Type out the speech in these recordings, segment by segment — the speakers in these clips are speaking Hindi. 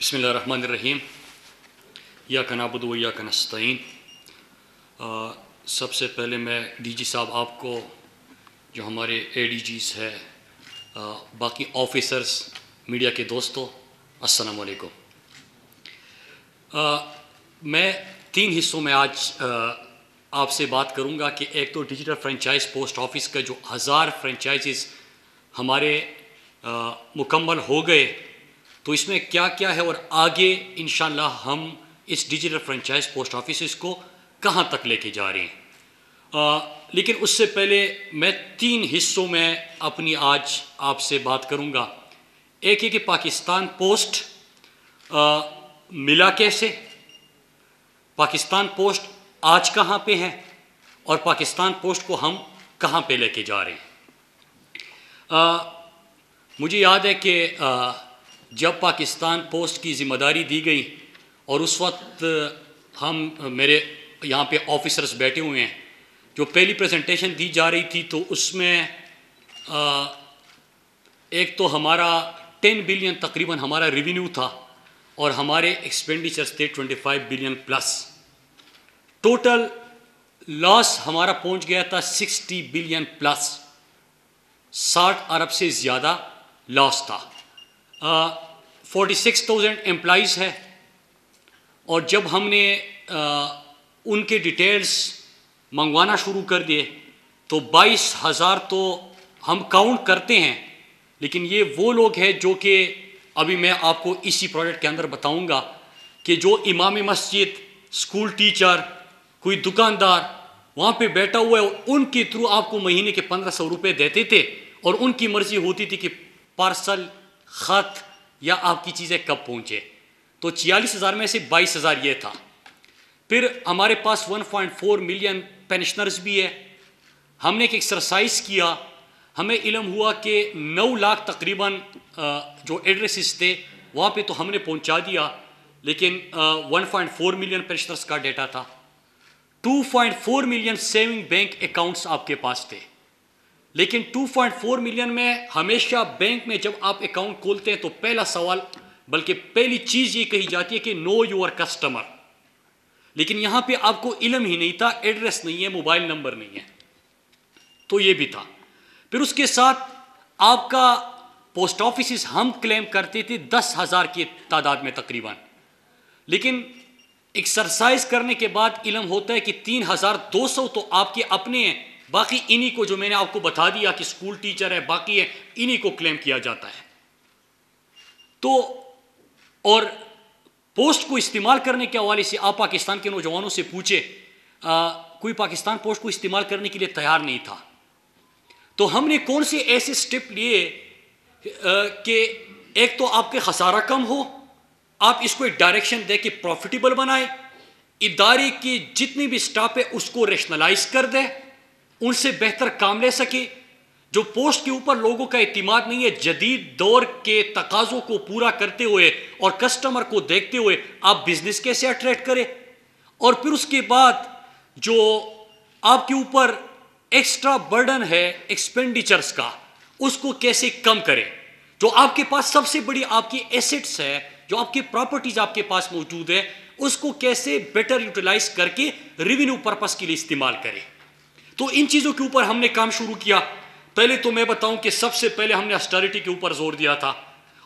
बिस्मिल्लाहिर्रहमानिर्रहीम। इय्याका नअबुदु व इय्याका नस्तईन। सबसे पहले मैं डीजी साहब आपको, जो हमारे एडीजीज़ है, बाकी ऑफिसर्स, मीडिया के दोस्तों, अस्सलाम वालेकुम। मैं 3 हिस्सों में आज आपसे बात करूंगा कि एक तो डिजिटल फ्रेंचाइज पोस्ट ऑफिस का जो 1000 फ्रेंचाइजेस हमारे मुकम्मल हो गए, तो इसमें क्या क्या है और आगे इंशाल्लाह हम इस डिजिटल फ्रेंचाइज पोस्ट ऑफिस को कहाँ तक लेके जा रहे हैं। लेकिन उससे पहले मैं 3 हिस्सों में अपनी आज आपसे बात करूंगा। एक है कि पाकिस्तान पोस्ट मिला कैसे, पाकिस्तान पोस्ट आज कहाँ पे है और पाकिस्तान पोस्ट को हम कहाँ पे लेके जा रहे हैं। मुझे याद है कि जब पाकिस्तान पोस्ट की ज़िम्मेदारी दी गई और उस वक्त मेरे यहाँ पे ऑफिसर्स बैठे हुए हैं, जो पहली प्रेजेंटेशन दी जा रही थी तो उसमें एक तो हमारा 10 बिलियन तकरीबन हमारा रेवेन्यू था और हमारे एक्सपेंडिचर्स थे 25 बिलियन प्लस। टोटल लॉस हमारा पहुँच गया था 60 बिलियन प्लस, 60 अरब से ज़्यादा लॉस था। 46,000 एम्प्लॉइज़ है और जब हमने उनके डिटेल्स मंगवाना शुरू कर दिए तो 22,000 तो हम काउंट करते हैं, लेकिन ये वो लोग हैं जो कि अभी मैं आपको इसी प्रोजेक्ट के अंदर बताऊंगा कि जो इमाम मस्जिद, स्कूल टीचर, कोई दुकानदार वहाँ पे बैठा हुआ है, उनके थ्रू आपको महीने के 1500 रुपये देते थे और उनकी मर्ज़ी होती थी कि पार्सल, ख़त या आपकी चीज़ें कब पहुँचे। तो 46,000 में से 22,000 ये था। फिर हमारे पास 1.4 मिलियन पेंशनर्स भी है। हमने एक एक्सरसाइज किया, हमें इल्म हुआ कि 9 लाख तकरीबन जो एड्रेसेस थे वहाँ पे तो हमने पहुँचा दिया, लेकिन 1.4 मिलियन पेंशनर्स का डेटा था। 2.4 मिलियन सेविंग बैंक अकाउंट्स आपके पास थे, लेकिन 2.4 मिलियन में हमेशा बैंक में जब आप अकाउंट खोलते हैं तो पहला सवाल, बल्कि पहली चीज़ ये कही जाती है कि नो योर कस्टमर, लेकिन यहाँ पे आपको इल्म ही नहीं था, एड्रेस नहीं है, मोबाइल नंबर नहीं है, तो ये भी था। फिर उसके साथ आपका पोस्ट ऑफिस हम क्लेम करते थे 10,000 की तादाद में तकरीबन, लेकिन एक्सरसाइज करने के बाद इल्म होता है कि 3,200 तो आपके अपने हैं, बाकी इन्हीं को, जो मैंने आपको बता दिया कि स्कूल टीचर है, बाकी है, इन्हीं को क्लेम किया जाता है। तो और पोस्ट को इस्तेमाल करने के हवाले से आप पाकिस्तान के नौजवानों से पूछे, कोई पाकिस्तान पोस्ट को इस्तेमाल करने के लिए तैयार नहीं था। तो हमने कौन से ऐसे स्टेप लिए कि एक तो आपके खसारा कम हो, आप इसको एक डायरेक्शन दे के प्रॉफिटेबल बनाए, इदारे के जितने भी स्टाफ है उसको रेशनलाइज कर दे, उनसे बेहतर काम ले सके। जो पोस्ट के ऊपर लोगों का एतमाद नहीं है, जदीद दौर के तकाज़ों को पूरा करते हुए और कस्टमर को देखते हुए आप बिजनेस कैसे अट्रैक्ट करें, और फिर उसके बाद जो आपके ऊपर एक्स्ट्रा बर्डन है एक्सपेंडिचर्स का, उसको कैसे कम करें। जो आपके पास सबसे बड़ी आपकी एसेट्स है, जो आपकी प्रॉपर्टीज आपके पास मौजूद है, उसको कैसे बेटर यूटिलाइज करके रेवेन्यू पर्पस के लिए इस्तेमाल करें। तो इन चीज़ों के ऊपर हमने काम शुरू किया। पहले तो मैं बताऊं कि सबसे पहले हमने ऑस्टेरिटी के ऊपर जोर दिया था,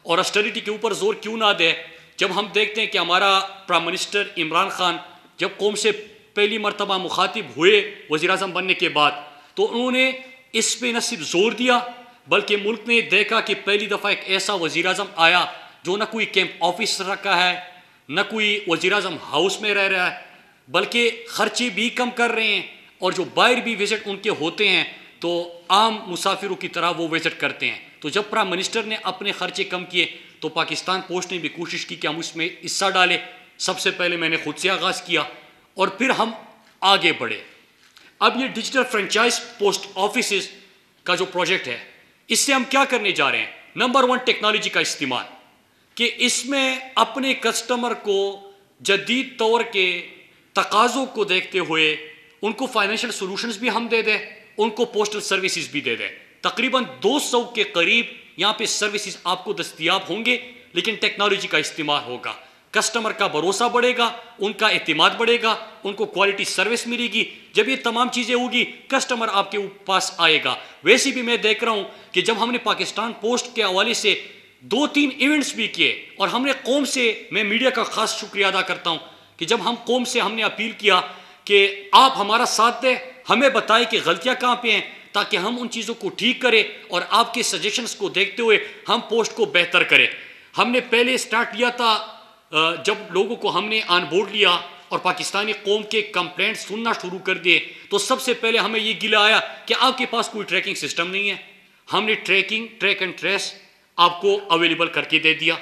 और ऑस्टेरिटी के ऊपर जोर क्यों ना दे, जब हम देखते हैं कि हमारा प्राइम मिनिस्टर इमरान खान जब कौम से पहली मरतबा मुखातिब हुए वज़ीर आज़म बनने के बाद, तो उन्होंने इस पे न सिर्फ जोर दिया बल्कि मुल्क ने देखा कि पहली दफ़ा एक ऐसा वज़ीर आज़म आया जो न कोई कैंप ऑफिस रखा है, न कोई वज़ीर आज़म हाउस में रह रहा है, बल्कि खर्चे भी कम कर रहे हैं, और जो बाहर भी विजिट उनके होते हैं तो आम मुसाफिरों की तरह वो विजिट करते हैं। तो जब प्राइम मिनिस्टर ने अपने खर्चे कम किए तो पाकिस्तान पोस्ट ने भी कोशिश की कि हम उसमें हिस्सा डालें। सबसे पहले मैंने खुद से आगाज़ किया और फिर हम आगे बढ़े। अब ये डिजिटल फ्रेंचाइज पोस्ट ऑफिस का जो प्रोजेक्ट है, इससे हम क्या करने जा रहे हैं। नंबर 1, टेक्नोलॉजी का इस्तेमाल, कि इसमें अपने कस्टमर को जदीद तौर के तकाज़ों को देखते हुए उनको फाइनेंशियल सॉल्यूशंस भी हम दे दें, उनको पोस्टल सर्विसेज भी दे दें। तकरीबन 200 के करीब यहाँ पे सर्विसेज आपको दस्तयाब होंगे लेकिन टेक्नोलॉजी का इस्तेमाल होगा, कस्टमर का भरोसा बढ़ेगा, उनका एतमाद बढ़ेगा, उनको क्वालिटी सर्विस मिलेगी। जब ये तमाम चीज़ें होगी कस्टमर आपके पास आएगा। वैसे भी मैं देख रहा हूँ कि जब हमने पाकिस्तान पोस्ट के हवाले से 2-3 इवेंट्स भी किए और हमने कौम से, मैं मीडिया का ख़ास शुक्रिया अदा करता हूँ कि जब हम कौम से हमने अपील किया कि आप हमारा साथ दें, हमें बताएं कि गलतियाँ कहाँ पे हैं, ताकि हम उन चीज़ों को ठीक करें और आपके सजेशंस को देखते हुए हम पोस्ट को बेहतर करें। हमने पहले स्टार्ट किया था जब लोगों को हमने ऑन बोर्ड लिया और पाकिस्तानी कौम के कंप्लेंट सुनना शुरू कर दिए, तो सबसे पहले हमें ये गिला आया कि आपके पास कोई ट्रैकिंग सिस्टम नहीं है। हमने ट्रैक एंड ट्रेस आपको अवेलेबल करके दे दिया।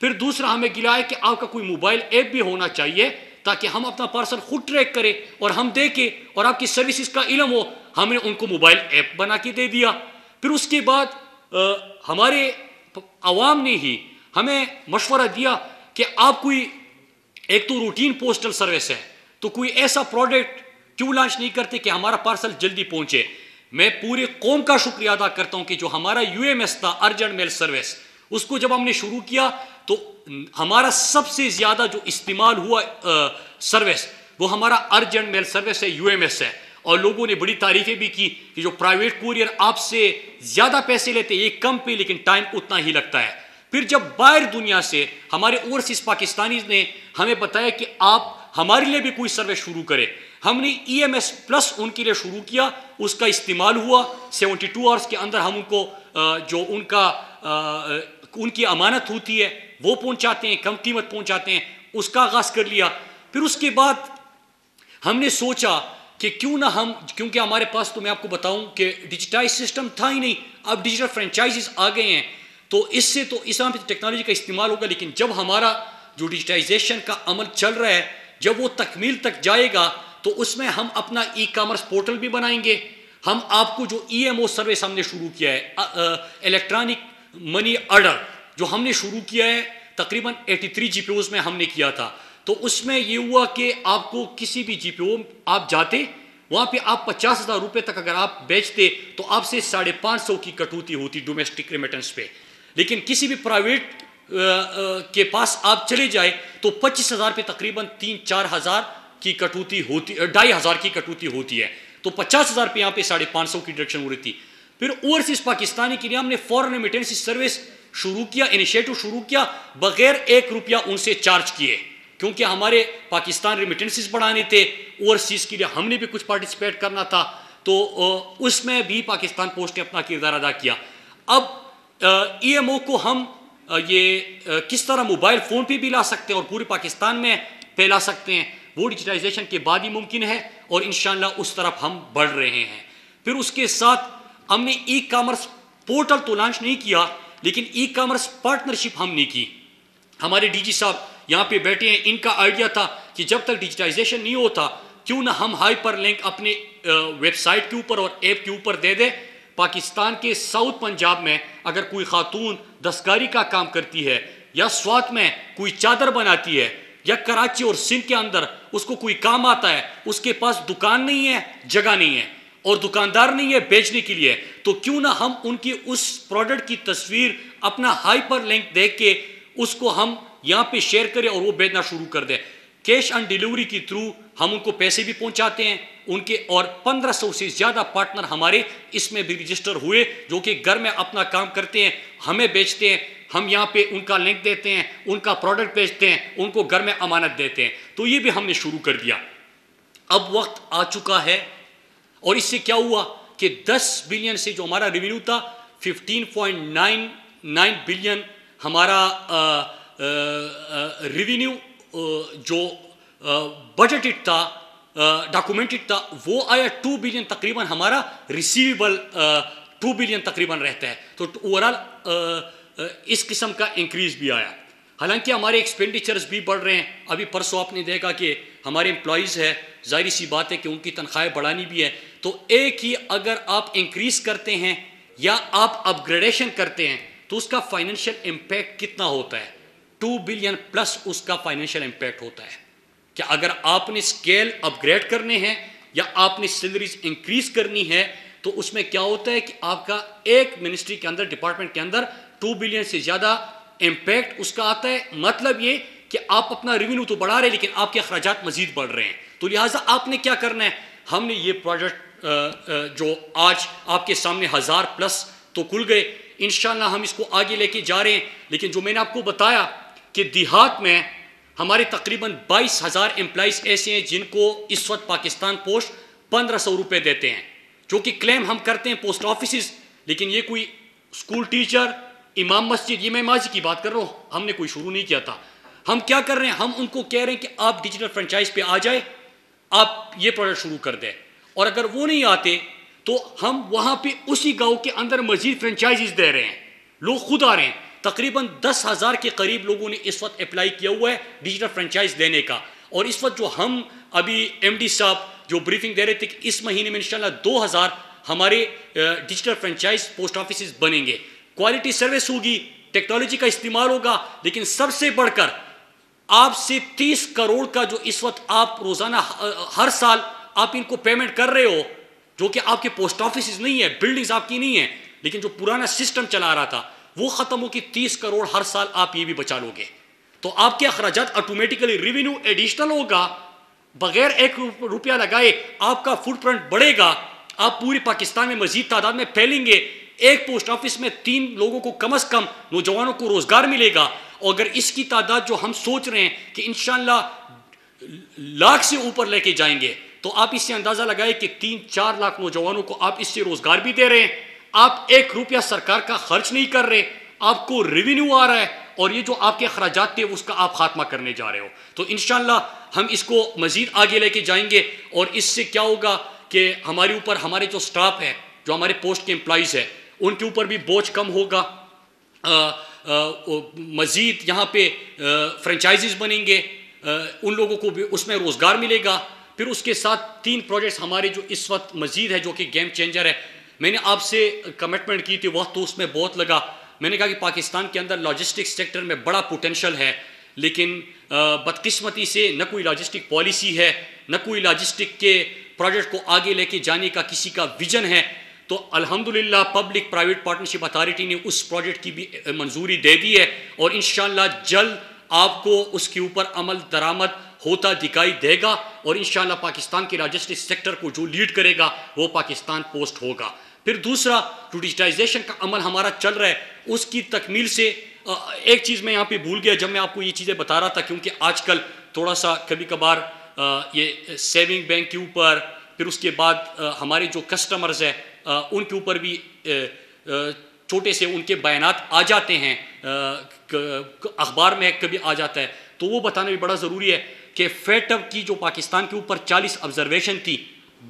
फिर दूसरा हमें गिला है कि आपका कोई मोबाइल ऐप भी होना चाहिए ताकि हम अपना पार्सल खुद ट्रैक करें और हम देखें और आपकी सर्विसेज का इल्म हो। हमने उनको मोबाइल ऐप बना के दे दिया। फिर उसके बाद हमारे अवाम ने ही हमें मशवरा दिया कि आप कोई, एक तो रूटीन पोस्टल सर्विस है, तो कोई ऐसा प्रोडक्ट क्यों लॉन्च नहीं करते कि हमारा पार्सल जल्दी पहुंचे। मैं पूरे कौम का शुक्रिया अदा करता हूं कि जो हमारा यूएमएस था, अर्जेंट मेल सर्विस, उसको जब हमने शुरू किया तो हमारा सबसे ज़्यादा जो इस्तेमाल हुआ सर्विस वो हमारा अर्जेंट मेल सर्विस है, यूएमएस है। और लोगों ने बड़ी तारीफ़ें भी की कि जो प्राइवेट कुरियर आपसे ज़्यादा पैसे लेते ये कम पे, लेकिन टाइम उतना ही लगता है। फिर जब बाहर दुनिया से हमारे ओवरसीज पाकिस्तानी ने हमें बताया कि आप हमारे लिए भी कोई सर्विस शुरू करें, हमने EMS प्लस उनके लिए शुरू किया। उसका इस्तेमाल हुआ, 72 आवर्स के अंदर हम उनको जो उनकी अमानत होती है वो पहुंचाते हैं, कम कीमत पहुंचाते हैं, उसका आगाज़ कर लिया। फिर उसके बाद हमने सोचा कि क्यों ना हम, क्योंकि हमारे पास, तो मैं आपको बताऊं कि डिजिटाइज सिस्टम था ही नहीं, अब डिजिटल फ्रेंचाइजीज आ गए हैं, तो इससे तो इस पे टेक्नोलॉजी का इस्तेमाल होगा। लेकिन जब हमारा जो डिजिटाइजेशन का अमल चल रहा है, जब वो तकमील तक जाएगा तो उसमें हम अपना ई-कॉमर्स पोर्टल भी बनाएंगे। हम आपको जो EMO सर्विस हमने शुरू किया है, इलेक्ट्रॉनिक मनी ऑर्डर जो हमने शुरू किया है, तकरीबन 83 GPOs में हमने किया था। तो उसमें ये हुआ कि आपको किसी भी GPO आप जाते, वहाँ पे आप 50,000 रुपये तक अगर आप बेचते तो आपसे 550 की कटौती होती डोमेस्टिक रेमिटेंस पे। लेकिन किसी भी प्राइवेट के पास आप चले जाए तो 25,000 पे तकरीबन 3-4 हज़ार की कटौती होती, 2,500 की कटौती होती है। तो 50,000 पे यहाँ पे 550 की डिडक्शन हो रही थी। फिर ओवरसीज पाकिस्तानी के लिए हमने फॉरेन रेमिटेंस सर्विस शुरू किया, इनिशिएटिव शुरू किया, बगैर 1 रुपया उनसे चार्ज किए, क्योंकि हमारे पाकिस्तान रेमिटेंसेस बढ़ाने थे, ओवरसीज के लिए हमने भी कुछ पार्टिसिपेट करना था। तो उसमें भी पाकिस्तान पोस्ट ने अपना किरदार अदा किया। अब EMO को हम किस तरह मोबाइल फ़ोन पे भी ला सकते हैं और पूरे पाकिस्तान में फैला सकते हैं, वो डिजिटाइजेशन के बाद ही मुमकिन है और इंशाअल्लाह उस तरफ हम बढ़ रहे हैं। फिर उसके साथ हमने ई-कॉमर्स पोर्टल तो लॉन्च नहीं किया, लेकिन ई-कॉमर्स पार्टनरशिप हमने की। हमारे DG साहब यहाँ पे बैठे हैं, इनका आइडिया था कि जब तक डिजिटाइजेशन नहीं होता क्यों ना हम हाइपर लिंक अपने वेबसाइट के ऊपर और ऐप के ऊपर दे दें। पाकिस्तान के साउथ पंजाब में अगर कोई खातून दस्तकारी का काम करती है, या स्वात में कोई चादर बनाती है, या कराची और सिंध के अंदर उसको कोई काम आता है, उसके पास दुकान नहीं है, जगह नहीं है और दुकानदार नहीं है बेचने के लिए, तो क्यों ना हम उनकी उस प्रोडक्ट की तस्वीर अपना हाइपर लिंक देख के उसको हम यहाँ पे शेयर करें और वो बेचना शुरू कर दें। कैश ऑन डिलीवरी के थ्रू हम उनको पैसे भी पहुँचाते हैं उनके, और 1500 से ज़्यादा पार्टनर हमारे इसमें भी रजिस्टर हुए जो कि घर में अपना काम करते हैं, हमें बेचते हैं, हम यहाँ पे उनका लिंक देते हैं, उनका प्रोडक्ट बेचते हैं, उनको घर में अमानत देते हैं। तो ये भी हमने शुरू कर दिया। अब वक्त आ चुका है और इससे क्या हुआ कि 10 बिलियन से जो हमारा रेवेन्यू था, 15.99 बिलियन हमारा रेवेन्यू जो बजटेड था, डॉक्यूमेंटेड था, वो आया 2 बिलियन तकरीबन। हमारा रिसीवेबल 2 बिलियन तकरीबन रहता है। तो ओवरऑल इस किस्म का इंक्रीज भी आया। हालांकि हमारे एक्सपेंडिचर्स भी बढ़ रहे हैं। अभी परसों आपने देखा कि हमारे एम्प्लॉयज़ है, जाहिर सी बात है कि उनकी तनख्वाहें बढ़ानी भी है। तो एक ही अगर आप इंक्रीज करते हैं या आप अपग्रेडेशन करते हैं तो उसका फाइनेंशियल इम्पैक्ट कितना होता है, 2 बिलियन प्लस उसका फाइनेंशियल इम्पैक्ट होता है। कि अगर आपने स्केल अपग्रेड करने हैं या आपने सैलरीज इंक्रीज करनी है तो उसमें क्या होता है कि आपका एक मिनिस्ट्री के अंदर, डिपार्टमेंट के अंदर 2 बिलियन से ज़्यादा इम्पैक्ट उसका आता है। मतलब ये कि आप अपना रेवेन्यू तो बढ़ा रहे हैं लेकिन आपके अखराजात मजीद बढ़ रहे हैं। तो लिहाजा आपने क्या करना है, हमने ये प्रोजेक्ट जो आज आपके सामने 1000+ तो खुल गए, इंशाल्लाह हम इसको आगे लेके जा रहे हैं। लेकिन जो मैंने आपको बताया कि देहात में हमारे तकरीबन 22,000 एम्प्लॉइज ऐसे हैं जिनको इस वक्त पाकिस्तान पोस्ट 1500 रुपये देते हैं, जो कि क्लेम हम करते हैं पोस्ट ऑफिस। लेकिन ये कोई स्कूल टीचर, इमाम मस्जिद, ये मैं माजी की बात कर रहा हूँ, हमने कोई शुरू नहीं किया था। हम क्या कर रहे हैं, हम उनको कह रहे हैं कि आप डिजिटल फ्रेंचाइज पे आ जाए, आप ये प्रोजेक्ट शुरू कर दें। और अगर वो नहीं आते तो हम वहाँ पे उसी गाँव के अंदर मजीद फ्रेंचाइजीज दे रहे हैं, लोग खुद आ रहे हैं। तकरीबन 10,000 के करीब लोगों ने इस वक्त अप्लाई किया हुआ है डिजिटल फ्रेंचाइज देने का। और इस वक्त जो हम अभी MD साहब जो ब्रीफिंग दे रहे थे कि इस महीने में इंशाल्लाह 2000 हमारे डिजिटल फ्रेंचाइज पोस्ट ऑफिस बनेंगे। क्वालिटी सर्विस होगी, टेक्नोलॉजी का इस्तेमाल होगा, लेकिन सबसे बढ़कर आपसे 30 करोड़ का जो इस वक्त आप रोजाना हर साल आप इनको पेमेंट कर रहे हो, जो कि आपके पोस्ट ऑफिस नहीं है, बिल्डिंग्स आपकी नहीं है, लेकिन जो पुराना सिस्टम चला रहा था वो खत्म हो कि 30 करोड़ हर साल आप ये भी बचा लोगे। तो आपके अखराजात ऑटोमेटिकली रेवेन्यू एडिशनल होगा, बगैर 1 रुपया लगाए आपका फुटप्रिंट बढ़ेगा, आप पूरे पाकिस्तान में मजीद तादाद में फैलेंगे। एक पोस्ट ऑफिस में 3 लोगों को कम से कम नौजवानों को रोजगार मिलेगा। और अगर इसकी तादाद जो हम सोच रहे हैं कि इंशाल्लाह लाख से ऊपर लेके जाएंगे, तो आप इससे अंदाजा लगाए कि 3-4 लाख नौजवानों को आप इससे रोजगार भी दे रहे हैं। आप 1 रुपया सरकार का खर्च नहीं कर रहे, आपको रेवेन्यू आ रहा है, और ये जो आपके अखराजात थे उसका आप खात्मा करने जा रहे हो। तो इंशाल्लाह हम इसको मजीद आगे लेके जाएंगे। और इससे क्या होगा कि हमारे ऊपर, हमारे जो स्टाफ है, जो हमारे पोस्ट के एम्प्लॉइज़ है, उनके ऊपर भी बोझ कम होगा। मजीद यहाँ पे फ्रेंचाइजीज बनेंगे, उन लोगों को भी उसमें रोज़गार मिलेगा। फिर उसके साथ 3 प्रोजेक्ट्स हमारे जो इस वक्त मजीद है, जो कि गेम चेंजर है। मैंने आपसे कमिटमेंट की थी, वक्त तो उसमें बहुत लगा। मैंने कहा कि पाकिस्तान के अंदर लॉजिस्टिक्स सेक्टर में बड़ा पोटेंशल है, लेकिन बदकिस्मती से न कोई लॉजिस्टिक पॉलिसी है, न कोई लॉजिस्टिक के प्रोजेक्ट को आगे लेके जाने का किसी का विजन है। तो अल्हम्दुलिल्लाह पब्लिक प्राइवेट पार्टनरशिप अथॉरिटी ने उस प्रोजेक्ट की भी मंजूरी दे दी है, और इंशाल्लाह जल्द आपको उसके ऊपर अमल दरामद होता दिखाई देगा। और इंशाल्लाह पाकिस्तान के लॉजिस्टिक सेक्टर को जो लीड करेगा वो पाकिस्तान पोस्ट होगा। फिर दूसरा, जो डिजिटाइजेशन का अमल हमारा चल रहा है, उसकी तकमील से एक चीज़ मैं यहाँ पे भूल गया जब मैं आपको ये चीज़ें बता रहा था, क्योंकि आजकल थोड़ा सा कभी कभार ये सेविंग बैंक के ऊपर, फिर उसके बाद हमारे जो कस्टमर्स हैं उनके ऊपर भी छोटे से उनके बयानात आ जाते हैं, अखबार में कभी आ जाता है, तो वो बताना भी बड़ा ज़रूरी है कि फेटअप की जो पाकिस्तान के ऊपर 40 ऑब्जर्वेशन थी,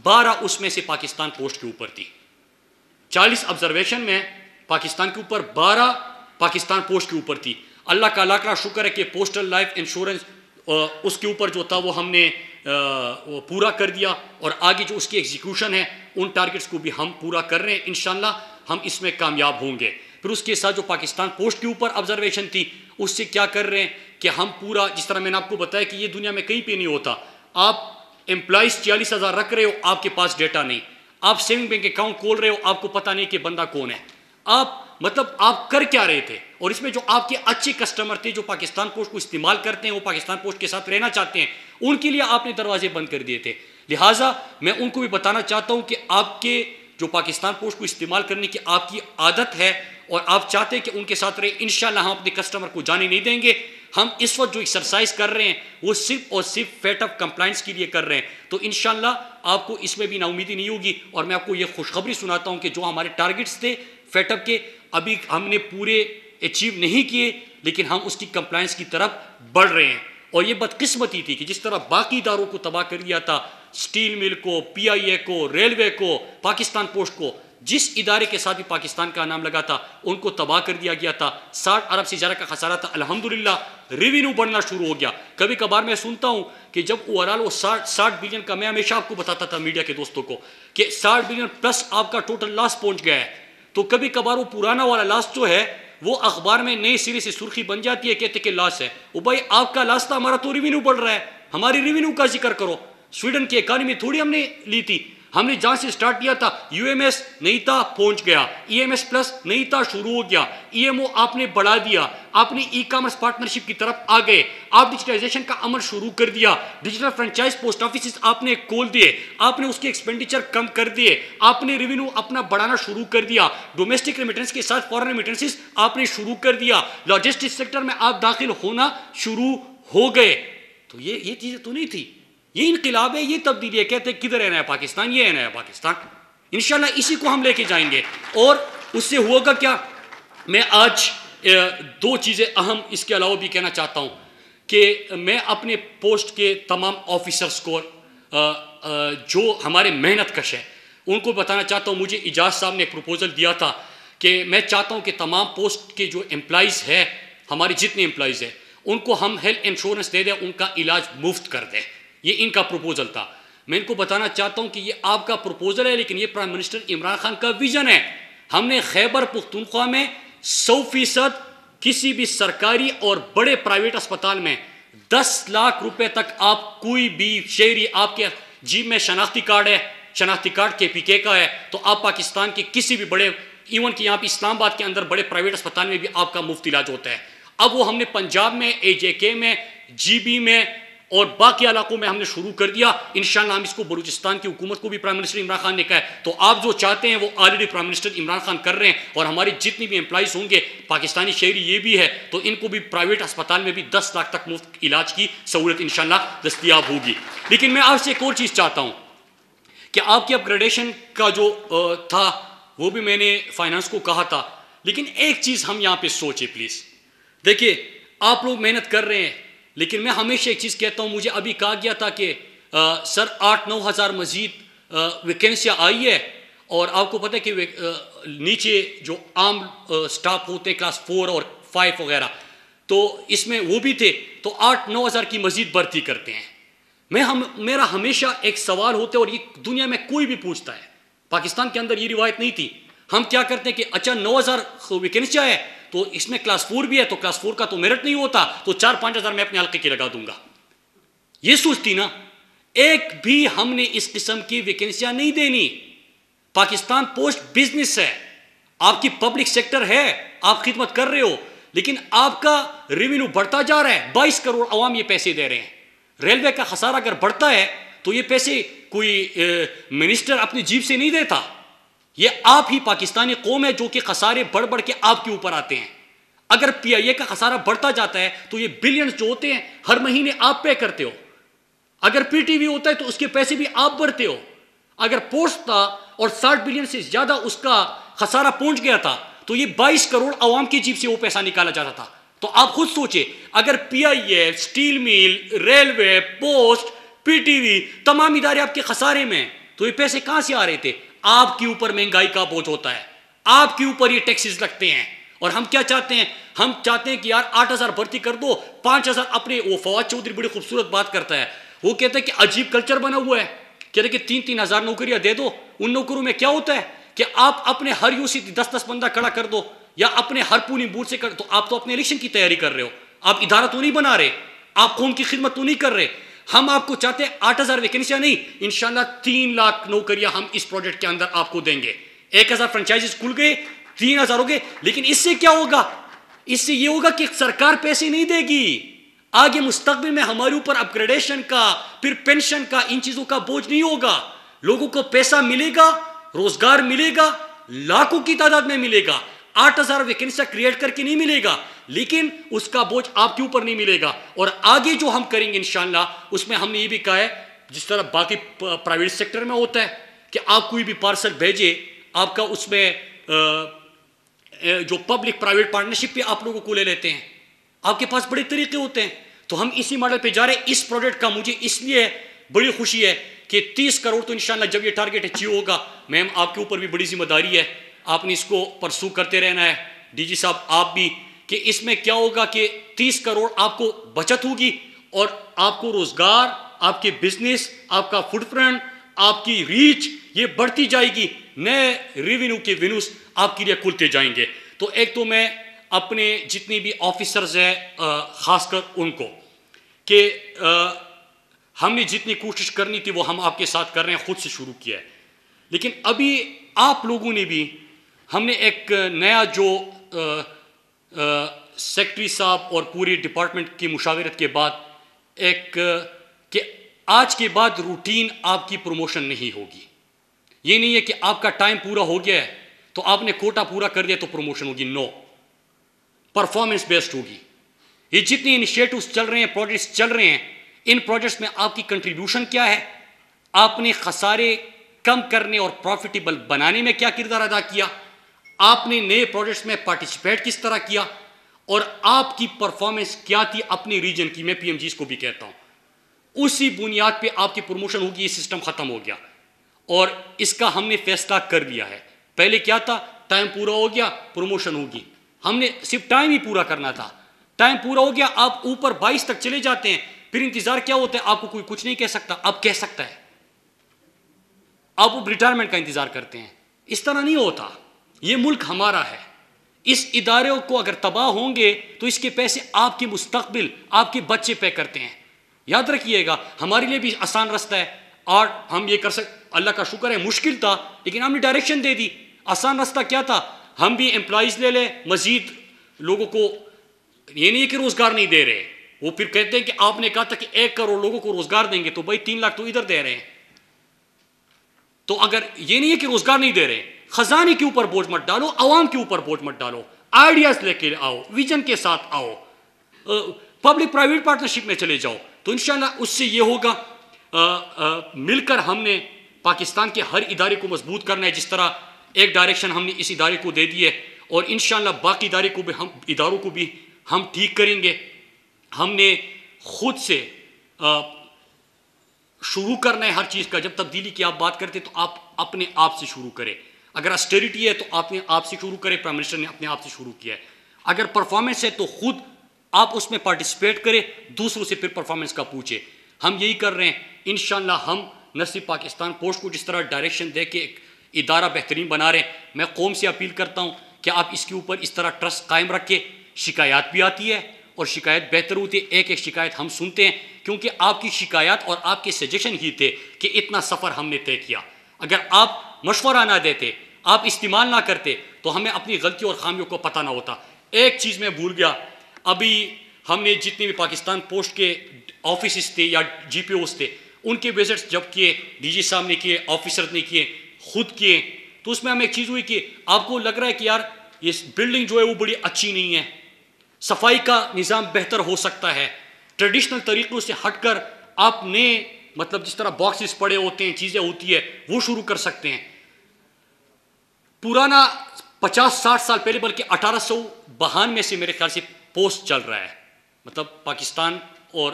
12 उसमें से पाकिस्तान पोस्ट के ऊपर थी। 40 ऑब्जर्वेशन में पाकिस्तान के ऊपर 12 पाकिस्तान पोस्ट के ऊपर थी। अल्लाह का लाख लाख शुक्र है कि पोस्टल लाइफ इंश्योरेंस उसके ऊपर जो था वो हमने पूरा कर दिया, और आगे जो उसकी एग्जीक्यूशन है उन टारगेट्स को भी हम पूरा कर रहे हैं। इंशाल्लाह हम इसमें कामयाब होंगे। फिर उसके साथ जो पाकिस्तान पोस्ट के ऊपर ऑब्जर्वेशन थी, उससे क्या कर रहे हैं कि हम पूरा, जिस तरह मैंने आपको बताया कि ये दुनिया में कहीं पे नहीं होता, आप एम्प्लॉइज 40,000 रख रहे हो, आपके पास डेटा नहीं, आप सेविंग बैंक अकाउंट खोल रहे हो, आपको पता नहीं कि बंदा कौन है, आप मतलब आप कर क्या रहे थे। और इसमें जो आपके अच्छे कस्टमर थे जो पाकिस्तान पोस्ट को इस्तेमाल करते हैं, वो पाकिस्तान पोस्ट के साथ रहना चाहते हैं, उनके लिए आपने दरवाजे बंद कर दिए थे। लिहाजा मैं उनको भी बताना चाहता हूँ कि आपके जो पाकिस्तान पोस्ट को इस्तेमाल करने की आपकी आदत है और आप चाहते हैं कि उनके साथ रहे, इंशाल्लाह हम अपने कस्टमर को जाने नहीं देंगे। हम इस वक्त जो एक्सरसाइज कर रहे हैं वो सिर्फ और सिर्फ फेटअप कंप्लाइंस के लिए कर रहे हैं, तो इंशाल्लाह आपको इसमें भी नाउमीदी नहीं होगी। और मैं आपको ये खुशखबरी सुनाता हूँ कि जो हमारे टारगेट्स थे फेटअप के, अभी हमने पूरे अचीव नहीं किए, लेकिन हम उसकी कंप्लाइंस की तरफ बढ़ रहे हैं। और ये बदकिस्मती थी कि जिस तरह बाकी इदारों को तबाह कर दिया था, स्टील मिल को, PIA को, रेलवे को, पाकिस्तान पोस्ट को, जिस इदारे के साथ भी पाकिस्तान का नाम लगा था उनको तबाह कर दिया गया था। 60 अरब से ज़्यादा का खसारा था। अल्हम्दुलिल्लाह रेवेन्यू बढ़ना शुरू हो गया। कभी कभार मैं सुनता हूँ कि जब ओवरऑल वो 60 बिलियन का, मैं हमेशा आपको बताता था मीडिया के दोस्तों को कि 60 बिलियन प्लस आपका टोटल लॉस पहुँच गया है, तो कभी कभार वो पुराना वाला लॉस जो है वो अखबार में नए सिरे से सुर्खी बन जाती है, कहते कि लॉस है। वो भाई आपका लॉस था, हमारा तो रेवेन्यू बढ़ रहा है, हमारी रेवेन्यू का जिक्र करो। स्वीडन की इकानमी थोड़ी हमने ली थी, हमने जहाँ से स्टार्ट किया था UMS नहीं था, पहुँच गया, EMS प्लस नहीं था, शुरू हो गया, EMO आपने बढ़ा दिया, आपने ई-कॉमर्स पार्टनरशिप की तरफ आ गए, आप डिजिटलाइजेशन का अमल शुरू कर दिया, डिजिटल फ्रेंचाइज पोस्ट ऑफिस आपने खोल दिए, आपने उसके एक्सपेंडिचर कम कर दिए, आपने रेवेन्यू अपना बढ़ाना शुरू कर दिया, डोमेस्टिक रेमिटेंस के साथ फॉरेन रेमिटेंसेस आपने शुरू कर दिया, लॉजिस्टिक्स सेक्टर में आप दाखिल होना शुरू हो गए। तो ये चीज़ें तो नहीं थी, ये इनकलाब है, ये तब्दीली है। कहते हैं किधर है नया पाकिस्तान, ये है नया पाकिस्तान। इंशाल्लाह इसी को हम लेके जाएंगे। और उससे होगा क्या, मैं आज दो चीज़ें अहम इसके अलावा भी कहना चाहता हूँ कि मैं अपने पोस्ट के तमाम ऑफिसर्स को जो हमारे मेहनत कश है उनको बताना चाहता हूँ। मुझे इजाज़ साहब ने एक प्रपोज़ल दिया था कि मैं चाहता हूँ कि तमाम पोस्ट के जो एम्प्लॉइज़ है, हमारे जितने एम्प्लॉइज़ हैं, उनको हम हेल्थ इंश्योरेंस दे दें, उनका इलाज मुफ्त कर दें। ये इनका प्रपोजल था। मैं इनको बताना चाहता हूं कि ये आपका प्रपोजल है, लेकिन ये प्राइम मिनिस्टर इमरान खान का विजन है। हमने खैबर पख्तूनख्वा में 100% किसी भी सरकारी और बड़े प्राइवेट अस्पताल में 10 लाख रुपए तक आप कोई भी शहरी, आपके जीप में शनाख्ती कार्ड है, शनाख्ती कार्ड KPK का है, तो आप पाकिस्तान के किसी भी बड़े, इवन कि यहाँ पे इस्लामाबाद के अंदर बड़े प्राइवेट अस्पताल में भी आपका मुफ्त इलाज होता है। अब वो हमने पंजाब में, AJK में, GB में और बाकी इलाकों में हमने शुरू कर दिया। इंशाल्लाह हम इसको बलूचिस्तान की हुकूमत को भी प्राइम मिनिस्टर इमरान खान ने कहा है। तो आप जो चाहते हैं वो already prime minister Imran Khan कर रहे हैं। और हमारे जितनी भी एम्प्लॉइज होंगे, पाकिस्तानी शहरी ये भी है, तो इनको भी प्राइवेट अस्पताल में भी 10 लाख तक मुफ्त इलाज की सहूलत इंशाल्लाह दस्तियाब होगी। लेकिन मैं आपसे एक और चीज़ चाहता हूँ कि आपकी अपग्रेडेशन का जो था वो भी मैंने फाइनेंस को कहा था, लेकिन एक चीज़ हम यहाँ पर सोचें प्लीज़। देखिए, आप लोग मेहनत कर रहे हैं, लेकिन मैं हमेशा एक चीज़ कहता हूँ, मुझे अभी कहा गया था कि सर 8-9 हज़ार मज़ीद वैकेंसियाँ आई है। और आपको पता है कि नीचे जो आम स्टाफ होते हैं क्लास 4 और 5 वगैरह, तो इसमें वो भी थे, तो 8-9 हज़ार की मज़ीद भर्ती करते हैं। मेरा हमेशा एक सवाल होता है, और ये दुनिया में कोई भी पूछता है, पाकिस्तान के अंदर ये रिवायत नहीं थी। हम क्या करते हैं कि अच्छा 9,000 वैकेंसियाँ है, तो इसमें क्लास 4 भी है, तो क्लास 4 का तो मेरिट नहीं होता, तो 4-5 हज़ार मैं अपने हल्के की लगा दूंगा। ये सोचती ना, एक भी हमने इस किस्म की वैकेंसियां नहीं देनी। पाकिस्तान पोस्ट बिजनेस है, आपकी पब्लिक सेक्टर है, आप खिदमत कर रहे हो, लेकिन आपका रेवेन्यू बढ़ता जा रहा है। 22 करोड़ अवाम ये पैसे दे रहे हैं। रेलवे का खसारा अगर बढ़ता है तो ये पैसे कोई मिनिस्टर अपनी जीब से नहीं देता, ये आप ही पाकिस्तानी कौम है जो कि खसारे बढ़ बढ़ के आपके ऊपर आते हैं। अगर PIA का खसारा बढ़ता जाता है तो ये बिलियंस जो होते हैं हर महीने आप पे करते हो। अगर PTV होता है तो उसके पैसे भी आप भरते हो। अगर पोस्ट था और 60 बिलियन से ज्यादा उसका खसारा पहुंच गया था तो ये 22 करोड़ अवाम की जेब से वो पैसा निकाला जाता था। तो आप खुद सोचे, अगर PIA, steel mill, railway, post, PTV तमाम इदारे आपके खसारे में, तो ये पैसे कहां से आ रहे थे? आपके ऊपर महंगाई का बोझ होता है, आपके ऊपर ये टैक्सेस लगते हैं। और हम क्या चाहते हैं? हम चाहते हैं कि यार 8,000 भर्ती कर दो, 5,000 अपने। वो फवाद चौधरी बड़ी खूबसूरत बात करता है, वो कहता है कि अजीब कल्चर बना हुआ है, कहते कि 3-3 हज़ार नौकरियां दे दो। उन नौकरों में क्या होता है कि आप अपने हर यूसी 10-10 बंदा खड़ा कर दो, या अपने हर पूरी बूथ से कर। तो आप तो अपने इलेक्शन की तैयारी कर रहे हो, आप इदारा तो नहीं बना रहे, आप कौम की खिदमत तो नहीं कर रहे। हम आपको चाहते हैं 8,000 वैकेंसियां नहीं, इंशाल्लाह 3 लाख नौकरियां हम इस प्रोजेक्ट के अंदर आपको देंगे। 1,000 फ्रेंचाइजीज खुल गए, 3,000 हो गए। लेकिन इससे क्या होगा? इससे ये होगा कि सरकार पैसे नहीं देगी। आगे मुस्तकबिल में हमारे ऊपर अपग्रेडेशन का, फिर पेंशन का, इन चीजों का बोझ नहीं होगा। लोगों को पैसा मिलेगा, रोजगार मिलेगा, लाखों की तादाद में मिलेगा। 8,000 वैकेंसियां क्रिएट करके नहीं मिलेगा, लेकिन उसका बोझ आपके ऊपर नहीं मिलेगा। और आगे जो हम करेंगे इंशाल्लाह, उसमें हमने ये भी कहा है, जिस तरह बाकी प्राइवेट सेक्टर में होता है कि आप कोई भी पार्सल भेजे, आपका उसमें जो पब्लिक प्राइवेट पार्टनरशिप पे आप लोगों को ले लेते हैं, आपके पास बड़े तरीके होते हैं। तो हम इसी मॉडल पे जा रहे हैं। इस प्रोजेक्ट का मुझे इसलिए बड़ी खुशी है कि 30 करोड़ तो इंशाल्लाह जब ये टारगेट अचीव होगा, मैम आपके ऊपर भी बड़ी जिम्मेदारी है, आपने इसको परसू करते रहना है, DG साहब आप भी, कि इसमें क्या होगा कि 30 करोड़ आपको बचत होगी और आपको रोजगार, आपके बिजनेस, आपका फुटप्रिंट, आपकी रीच ये बढ़ती जाएगी। नए रेवेन्यू के वेन्यूज आपके लिए खुलते जाएंगे। तो एक तो मैं अपने जितने भी ऑफिसर्स हैं, खासकर उनको, कि हमने जितनी कोशिश करनी थी वो हम आपके साथ कर रहे हैं, खुद से शुरू किया है। लेकिन अभी आप लोगों ने भी, हमने एक नया जो सेक्रेटरी साहब और पूरी डिपार्टमेंट की मुशावरत के बाद एक कि आज के बाद रूटीन आपकी प्रमोशन नहीं होगी। ये नहीं है कि आपका टाइम पूरा हो गया है तो आपने कोटा पूरा कर दिया तो प्रमोशन होगी। नो, परफॉर्मेंस बेस्ड होगी। ये जितने इनिशिएटिव्स चल रहे हैं, प्रोजेक्ट्स चल रहे हैं, इन प्रोजेक्ट्स में आपकी कंट्रीब्यूशन क्या है, आपने खसारे कम करने और प्रॉफिटेबल बनाने में क्या किरदार अदा किया, आपने नए प्रोजेक्ट्स में पार्टिसिपेट किस तरह किया, और आपकी परफॉर्मेंस क्या थी अपने रीजन की। मैं पीएमजीज को भी कहता हूं, उसी बुनियाद पे आपकी प्रमोशन होगी। ये सिस्टम खत्म हो गया और इसका हमने फैसला कर लिया है। पहले क्या था, टाइम पूरा हो गया प्रमोशन होगी, हमने सिर्फ टाइम ही पूरा करना था। टाइम पूरा हो गया, आप ऊपर 22 तक चले जाते हैं, फिर इंतजार क्या होता है, आपको कोई कुछ नहीं कह सकता। अब कह सकता है, आप रिटायरमेंट का इंतजार करते हैं। इस तरह नहीं होता। ये मुल्क हमारा है, इस इदारे को अगर तबाह होंगे तो इसके पैसे आपके मुस्तकबिल, आपके बच्चे पे करते हैं। याद रखिएगा, हमारे लिए भी आसान रास्ता है और हम ये कर सकते। अल्लाह का शुक्र है, मुश्किल था लेकिन हमने डायरेक्शन दे दी। आसान रास्ता क्या था, हम भी एम्प्लॉइज ले ले, मजीद लोगों को, ये नहीं कि रोजगार नहीं दे रहे। वो फिर कहते हैं कि आपने कहा था कि 1 करोड़ लोगों को रोजगार देंगे, तो भाई 3 लाख तो इधर दे रहे हैं। तो अगर ये नहीं है कि रोजगार नहीं दे रहे, खजाने के ऊपर बोझ मत डालो, अवाम के ऊपर बोझ मत डालो, आइडियाज लेके आओ, विजन के साथ आओ, पब्लिक प्राइवेट पार्टनरशिप में चले जाओ, तो इंशाल्लाह उससे ये होगा। मिलकर हमने पाकिस्तान के हर इदारे को मजबूत करना है। जिस तरह एक डायरेक्शन हमने इस इदारे को दे दी है और इंशाल्लाह बाकी इदारों को भी हम ठीक करेंगे। हमने खुद से शुरू करना है हर चीज़ का। जब तब्दीली की आप बात करते तो आप अपने आप से शुरू करें। अगर ऑस्टेरिटी है तो आपने आप से शुरू करें, प्राइम मिनिस्टर ने अपने आप से शुरू किया है। अगर परफॉर्मेंस है तो खुद आप उसमें पार्टिसिपेट करें, दूसरों से फिर परफॉर्मेंस का पूछे। हम यही कर रहे हैं। इंशाल्लाह हम न सिर्फ पाकिस्तान पोस्ट को जिस तरह डायरेक्शन दे के एक इदारा बेहतरीन बना रहे हैं, मैं कौम से अपील करता हूँ कि आप इसके ऊपर इस तरह ट्रस्ट कायम रखें। शिकायत भी आती है और शिकायत बेहतर होती है। एक एक शिकायत हम सुनते हैं, क्योंकि आपकी शिकायत और आपके सजेशन ही थे कि इतना सफ़र हमने तय किया। अगर आप मशवरा ना देते, आप इस्तेमाल ना करते, तो हमें अपनी गलतियों और खामियों को पता ना होता। एक चीज़ मैं भूल गया, अभी हमने जितने भी पाकिस्तान पोस्ट के ऑफिस थे या GPOs थे, उनके विजिट्स जब किए, DG साहब ने किए, ऑफिसर ने किए, खुद किए, तो उसमें हमें एक चीज़ हुई कि आपको लग रहा है कि यार ये बिल्डिंग जो है वो बड़ी अच्छी नहीं है, सफाई का निज़ाम बेहतर हो सकता है, ट्रेडिशनल तरीक़ों से हटकर आपने मतलब जिस तरह बॉक्सेस पड़े होते हैं, चीज़ें होती है, वो शुरू कर सकते हैं। पुराना 50-60 साल पहले, बल्कि 1852 में से मेरे ख्याल से पोस्ट चल रहा है, मतलब पाकिस्तान और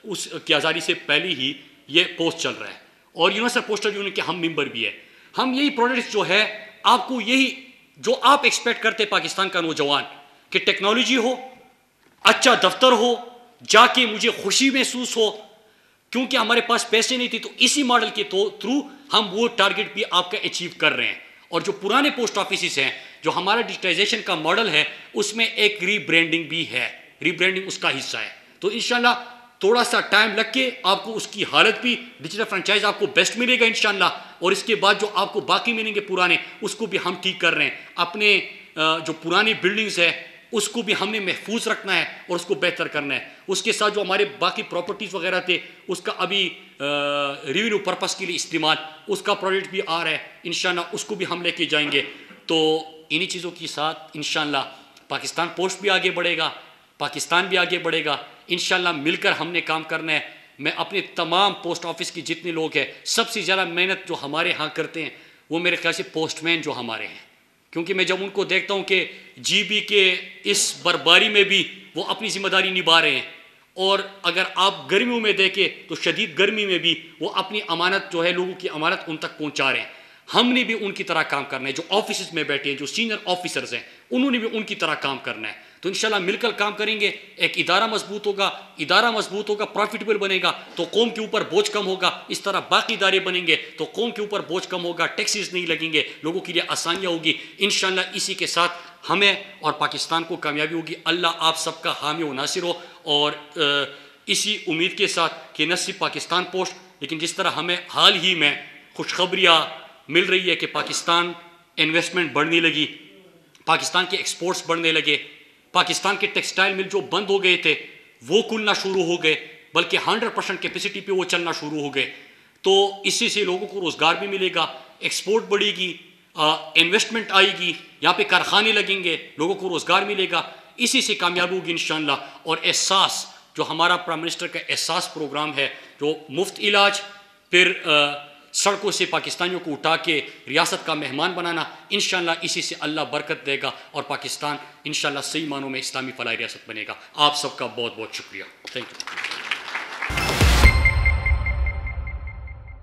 उसकी आज़ादी से पहले ही ये पोस्ट चल रहा है और यूनिवर्सल पोस्टल यूनियन के हम मेंबर भी है। हम यही प्रोजेक्ट जो है, आपको यही जो आप एक्सपेक्ट करते पाकिस्तान का नौजवान, कि टेक्नोलॉजी हो, अच्छा दफ्तर हो, जाके मुझे खुशी महसूस हो, क्योंकि हमारे पास पैसे नहीं थे, तो इसी मॉडल के थ्रू हम वो टारगेट भी आपका अचीव कर रहे हैं। और जो पुराने पोस्ट ऑफिस हैं, जो हमारा डिजिटाइजेशन का मॉडल है, उसमें एक रीब्रांडिंग भी है, रीब्रांडिंग उसका हिस्सा है। तो इंशाल्लाह थोड़ा सा टाइम लग के आपको उसकी हालत भी, डिजिटल फ्रेंचाइज आपको बेस्ट मिलेगा इंशाल्लाह। और इसके बाद जो आपको बाकी मिलेंगे पुराने, उसको भी हम ठीक कर रहे हैं। अपने जो पुरानी बिल्डिंग्स है उसको भी हमने महफूज रखना है और उसको बेहतर करना है। उसके साथ जो हमारे बाकी प्रॉपर्टीज़ वगैरह थे, उसका अभी रेवेन्यू पर्पस के लिए इस्तेमाल, उसका प्रोजेक्ट भी आ रहा है, इंशाल्लाह उसको भी हम लेके जाएंगे। तो इन्हीं चीज़ों के साथ इंशाल्लाह पाकिस्तान पोस्ट भी आगे बढ़ेगा, पाकिस्तान भी आगे बढ़ेगा। इंशाल्लाह मिलकर हमने काम करना है। मैं अपने तमाम पोस्ट ऑफिस के जितने लोग हैं, सबसे ज़्यादा मेहनत जो हमारे यहाँ करते हैं वो मेरे ख्याल से पोस्टमैन जो हमारे हैं, क्योंकि मैं जब उनको देखता हूँ कि GB के इस बर्बारी में भी वो अपनी जिम्मेदारी निभा रहे हैं, और अगर आप गर्मियों में देखें तो शदीद गर्मी में भी वो अपनी अमानत जो है, लोगों की अमानत उन तक पहुँचा रहे हैं। हमने भी उनकी तरह काम करना है। जो ऑफिस में बैठे हैं, जो सीनियर ऑफिसर्स हैं, उन्होंने भी उनकी तरह काम करना है। तो इंशाल्लाह मिलकर काम करेंगे, एक इदारा मजबूत होगा, प्रॉफिटेबल बनेगा तो कौम के ऊपर बोझ कम होगा। इस तरह बाकी इदारे बनेंगे तो कौम के ऊपर बोझ कम होगा, टैक्सेस नहीं लगेंगे, लोगों के लिए आसानियाँ होगी। इंशाल्लाह इसी के साथ हमें और पाकिस्तान को कामयाबी होगी। अल्लाह आप सबका हामी व नासिर हो। और इसी उम्मीद के साथ कि न सिर्फ पाकिस्तान पोस्ट, लेकिन जिस तरह हमें हाल ही में खुशखबरियाँ मिल रही है कि पाकिस्तान इन्वेस्टमेंट बढ़ने लगी, पाकिस्तान के एक्सपोर्ट्स बढ़ने लगे, पाकिस्तान के टेक्सटाइल मिल जो बंद हो गए थे वो खुलना शुरू हो गए, बल्कि 100% कैपेसिटी पे वो चलना शुरू हो गए। तो इससे से लोगों को रोज़गार भी मिलेगा, एक्सपोर्ट बढ़ेगी, इन्वेस्टमेंट आएगी, यहाँ पे कारखाने लगेंगे, लोगों को रोज़गार मिलेगा, इसी से कामयाबी होगी इंशाअल्लाह। और एहसास जो हमारा प्राइम मिनिस्टर का एहसास प्रोग्राम है, जो मुफ्त इलाज, फिर सड़कों से पाकिस्तानियों को उठा के रियासत का मेहमान बनाना, इंशाअल्लाह इसी से अल्लाह बरकत देगा और पाकिस्तान इंशाअल्लाह सही मानों में इस्लामी फलाही रियासत बनेगा। आप सबका बहुत बहुत शुक्रिया। Thank you.